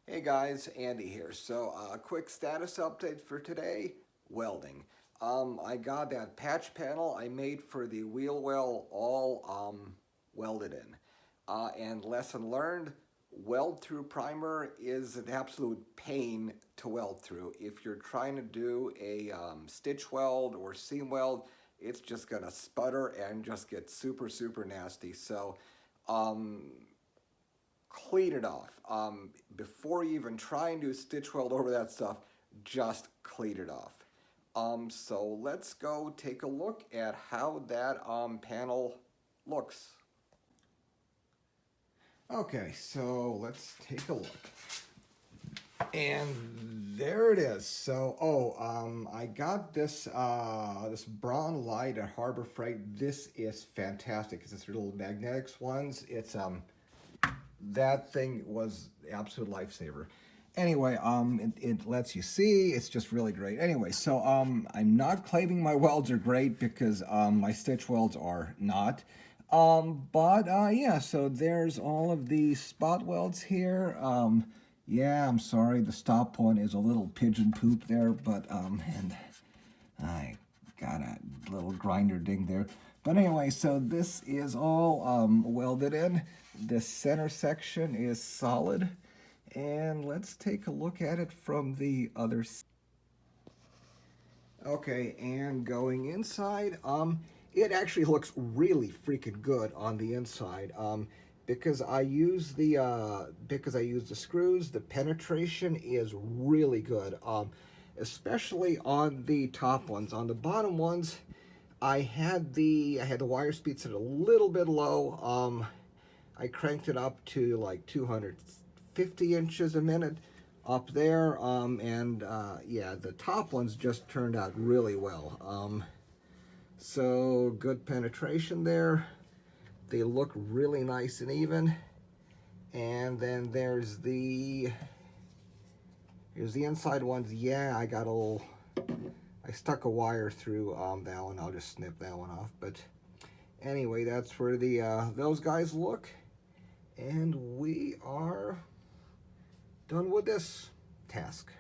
Hey guys, Andy here. So a quick status update for today, welding. I got that patch panel I made for the wheel well all welded in. And lesson learned, weld through primer is an absolute pain to weld through. If you're trying to do a stitch weld or seam weld, it's just gonna sputter and just get super nasty. So um, clean it off. Before you even try and do stitch weld over that stuff, just clean it off. So let's go take a look at how that panel looks. Okay, so let's take a look. And there it is. So, I got this this Braun light at Harbor Freight. This is fantastic. It's this little magnetics ones. It's that thing was the absolute lifesaver. Anyway, it lets you see. It's just really great. Anyway, so I'm not claiming my welds are great because my stitch welds are not. But yeah, so there's all of the spot welds here. Yeah, I'm sorry, the stop one is a little pigeon poop there, but and I got a little grinder ding there. But anyway, so this is all welded in. The center section is solid. And let's take a look at it from the other side. Okay, and going inside, it actually looks really freaking good on the inside. Because I use the screws, the penetration is really good. Especially on the top ones. On the bottom ones, I had the wire speed set a little bit low. I cranked it up to like 250 inches a minute up there, and yeah, the top ones just turned out really well. So good penetration there. They look really nice and even. And then here's the inside ones. Yeah, I stuck a wire through that one. I'll just snip that one off. But anyway, that's where those guys look. And we are done with this task.